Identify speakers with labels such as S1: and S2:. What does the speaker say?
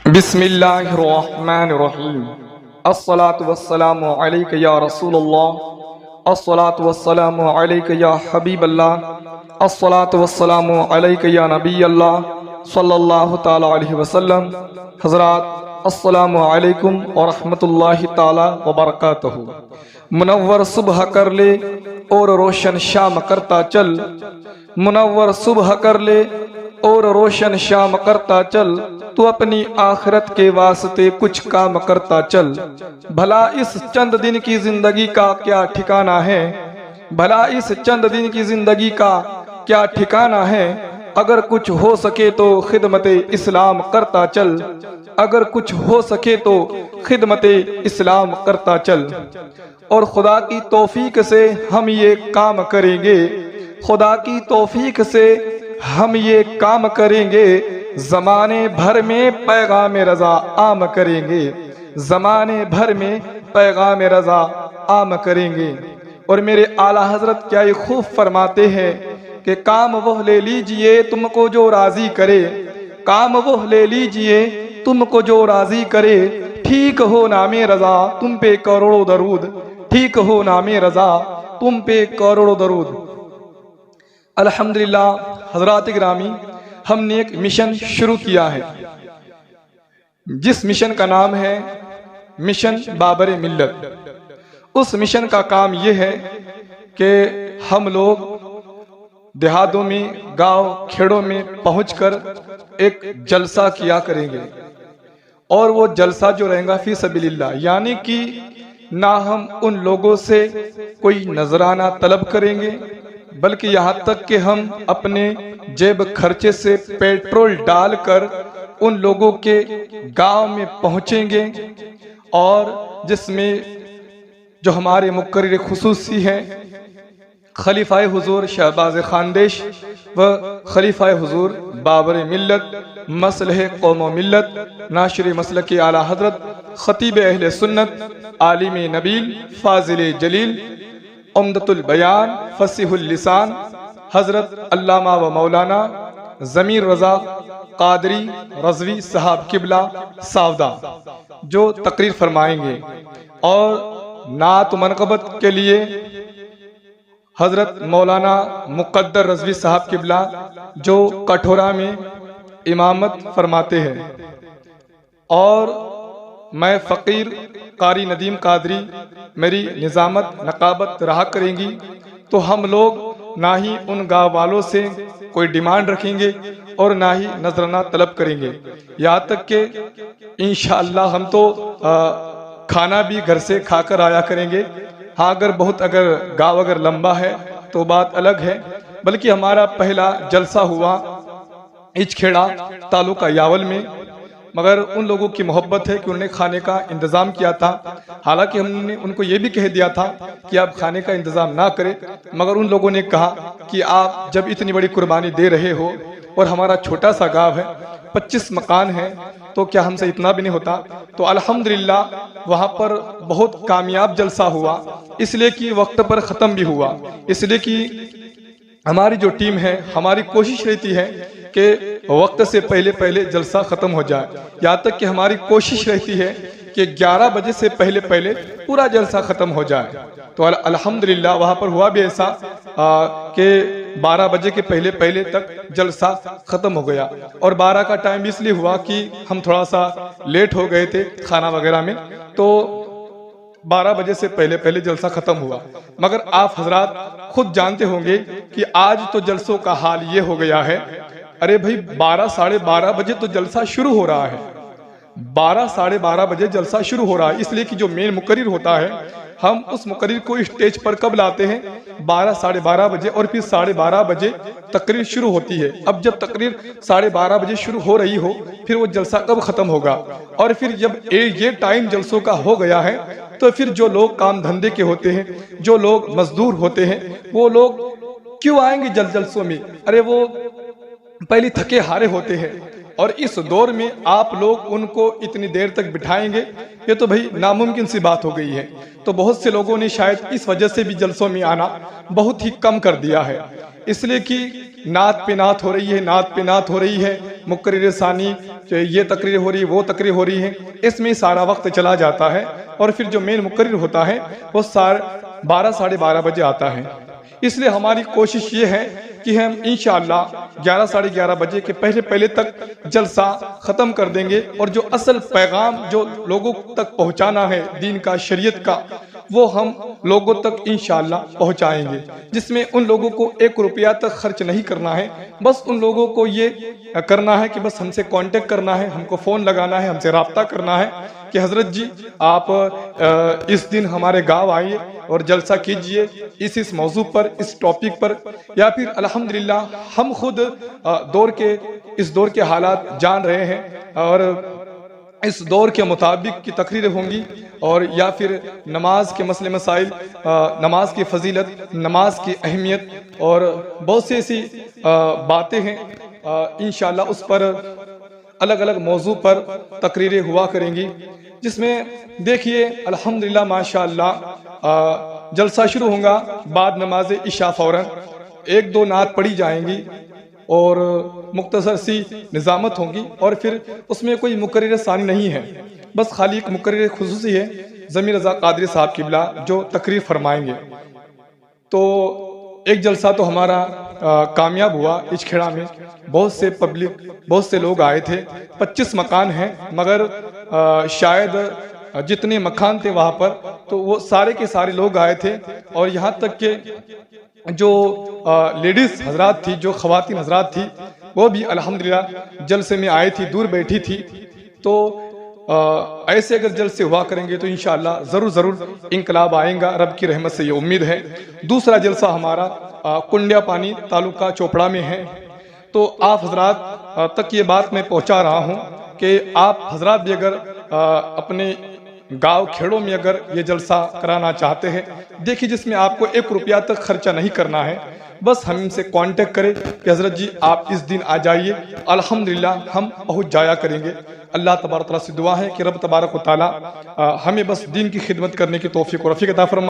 S1: बिस्मिल्लाहिर्रहमानिर्रहीम। अस्सलातु वस्सलामु अलैका या रसूलल्लाह, अस्सलातु वस्सलामु अलैका या हबीबल्लाह, अस्सलातु वस्सलामु अलैका या नबीयल्लाह सल्लल्लाहु ताला अलैहि वसल्लम। हज़रात अस्सलामु अलैकुम व रहमतुल्लाहि ताला व बरकातहू। मुनव्वर सुबह कर ले और रोशन शाम करता चल, मुनव्वर सुबह कर ले और रोशन शाम करता चल, तू अपनी आखिरत के वास्ते कुछ काम करता चल। भला इस चंद दिन की जिंदगी का क्या ठिकाना है, भला इस चंद दिन की जिंदगी का क्या ठिकाना है। अगर कुछ हो सके तो खिदमते इस्लाम करता चल, अगर कुछ हो सके तो खिदमते इस्लाम करता चल। और खुदा की तौफीक से हम ये काम करेंगे, खुदा की तौफीक से हम ये काम करेंगे, जमाने भर में पैगाम रजा आम करेंगे, जमाने भर में पैगाम रजा आम करेंगे। और मेरे आला हजरत क्या ये खूब फरमाते हैं कि काम वो ले लीजिए तुमको जो राजी करे, काम वो ले लीजिए तुमको जो राजी करे। ठीक हो नामे रजा तुम पे करोड़ों दरूद, ठीक हो नामे रजा तुम पे करोड़ों दरूद। अल्हम्दुलिल्लाह हजरात गिरामी, हमने एक मिशन शुरू किया है जिस मिशन का नाम है मिशन बाबर मिल्लत। उस मिशन का काम यह है कि हम लोग देहातों में, गांव खेड़ों में पहुंचकर एक जलसा किया करेंगे। और वो जलसा जो रहेगा फी सबीलिल्लाह, यानी कि ना हम उन लोगों से कोई नजराना तलब करेंगे, बल्कि यहाँ तक कि हम अपने जेब खर्चे से पेट्रोल डालकर उन लोगों के गांव में पहुंचेंगे। और जिसमें जो हमारे मुकर्रिर खुसूसी हैं खलीफाए हुजूर शहबाज खानदेश व खलीफाए हुजूर बाबर मिल्लत, मसलह कौम मिल्लत, नाशिर मसल के आला हजरत, खतीब अहले सुन्नत, आलिम नबील, फाजिल जलील, उम्दतुल बयान, फसीहुल लिसान, हजरत अल्लामा व मौलाना ज़मीर रज़ा कादरी रज़वी साहब किबला सावदा जो तकरीर फरमाएंगे। और नात मनक़बत के लिए हजरत मौलाना मुक़द्दर रज़वी साहब किबला जो कठोरा में इमामत फरमाते हैं। और मैं फ़कीर कारी नदीम कादरी, मेरी निज़ामत नकाबत रहा करेंगी। तो हम लोग ना ही उन गाँव वालों से कोई डिमांड रखेंगे और ना ही नजराना तलब करेंगे, यहाँ तक कि इंशाअल्लाह हम तो खाना भी घर से खाकर आया करेंगे। हाँ, अगर गाँव अगर लंबा है तो बात अलग है। बल्कि हमारा पहला जलसा हुआ इचखेड़ा तालुका यावल में, मगर उन लोगों की मोहब्बत है कि उन्होंने खाने का इंतज़ाम किया था। हालांकि हमने उनको ये भी कह दिया था कि आप खाने का इंतज़ाम ना करें, मगर उन लोगों ने कहा कि आप जब इतनी बड़ी कुर्बानी दे रहे हो और हमारा छोटा सा गांव है, 25 मकान है, तो क्या हमसे इतना भी नहीं होता। तो अल्हम्दुलिल्लाह वहाँ पर बहुत कामयाब जलसा हुआ, इसलिए कि वक्त पर ख़त्म भी हुआ। इसलिए कि हमारी जो टीम है, हमारी कोशिश रहती है कि वक्त से पहले पहले जलसा ख़त्म हो जाए। यहाँ तक कि हमारी कोशिश रहती है कि 11 बजे से पहले पहले पूरा जलसा ख़त्म हो जाए। तो अल्हम्दुलिल्लाह वहाँ पर हुआ भी ऐसा कि 12 बजे के पहले पहले तक जलसा ख़त्म हो गया। और 12 का टाइम इसलिए हुआ कि हम थोड़ा सा लेट हो गए थे खाना वगैरह में, तो 12 बजे से पहले पहले जलसा ख़त्म हुआ। मगर आप हजरात खुद जानते होंगे कि आज तो जलसों का हाल ये हो गया है, अरे भाई 12 साढ़े 12 बजे तो जलसा शुरू हो रहा है, 12 साढ़े 12 बजे जलसा शुरू हो रहा है। इसलिए कि जो मेन मुकर्रिर होता है, हम उस मुकर्रिर को स्टेज पर कब लाते हैं? 12 साढ़े 12 बजे, और फिर 12:30 बजे तकरीर शुरू होती है। अब जब तकरीर 12:30 बजे शुरू हो रही हो, फिर वो जलसा कब ख़त्म होगा? और फिर जब ये टाइम जलसों का हो गया है, तो फिर जो लोग काम धंधे के होते हैं, जो लोग मजदूर होते हैं, वो लोग क्यों आएंगे जलसों में? अरे वो पहले थके हारे होते हैं, और इस दौर में आप लोग उनको इतनी देर तक बिठाएंगे, ये तो भाई नामुमकिन सी बात हो गई है। तो बहुत से लोगों ने शायद इस वजह से भी जलसों में आना बहुत ही कम कर दिया है, इसलिए कि नात पे नात हो रही है, नात पे नात हो रही है। मुकर्रिर सानी, ये तकरीर हो रही है, वो तकरीर हो रही है, इसमें सारा वक्त चला जाता है। और फिर जो मेन मुकर्रिर होता है वो 12 साढ़े 12 बजे आता है। इसलिए हमारी कोशिश ये है कि हम इंशाअल्लाह 11 साढ़े 11 बजे के पहले तक जलसा ख़त्म कर देंगे और जो असल पैगाम जो लोगों तक पहुंचाना है दीन का, शरीयत का, वो हम लोगों तक इंशाअल्लाह पहुंचाएंगे, जिसमें उन लोगों को 1 रुपया तक खर्च नहीं करना है। बस उन लोगों को ये करना है कि बस हमसे कांटेक्ट करना है, हमको फ़ोन लगाना है, हमसे रब्ता करना है कि हज़रत जी आप इस दिन हमारे गांव आइए और जलसा कीजिए इस मौजू पर, इस टॉपिक पर। या फिर अल्हम्दुलिल्लाह हम खुद इस दौर के हालात जान रहे हैं और इस दौर के मुताबिक की तकरीरें होंगी, और या फिर नमाज के मसले मसाइल, नमाज की फजीलत, नमाज की अहमियत और बहुत सी ऐसी बातें हैं, इंशाअल्लाह उस पर अलग अलग मौजू पर तकरीरें हुआ करेंगी, जिसमें देखिए अल्हम्दुलिल्लाह माशाअल्लाह जलसा शुरू होगा बाद नमाज इशा फ़ौरन 1-2 नात पढ़ी जाएंगी और मुख्तसर सी निज़ामत होंगी, और फिर उसमें कोई मुकर्रिर सानी नहीं है, बस खाली एक मुकर्रिर खुसूसी है ज़मीर रज़ा कादरी साहब किबला जो तकरीर फरमाएंगे। तो एक जलसा तो हमारा कामयाब हुआ इचखेड़ा में, बहुत से पब्लिक, बहुत से लोग आए थे। 25 मकान हैं, मगर शायद जितने मकान थे वहाँ पर तो वो सारे के सारे लोग आए थे, और यहाँ तक के जो लेडीज़ हजरात थी, जो ख़वातीन हजरात थी, वो भी अल्हम्दुलिल्लाह जलसे में आई थी, दूर बैठी थी। तो ऐसे अगर जलसे हुआ करेंगे तो इंशाअल्लाह ज़रूर इनकलाब आएगा, रब की रहमत से ये उम्मीद है। दूसरा जलसा हमारा कुंडिया पानी तालुका चोपड़ा में है। तो आप हजरात तक ये बात मैं पहुंचा रहा हूं कि आप हजरात भी अगर अपने गांव खेड़ों में अगर ये जलसा कराना चाहते हैं, देखिए जिसमें आपको 1 रुपया तक खर्चा नहीं करना है, बस हमसे कांटेक्ट करें कि हजरत जी आप इस दिन आ जाइए, अल्हम्दुलिल्लाह हम पहुंच जाया करेंगे। अल्लाह तबारक व तआला से दुआ है कि रब तबारक व तआला हमें बस दीन की खिदमत करने की तौफीक और रफ़ीक अता फरमाए।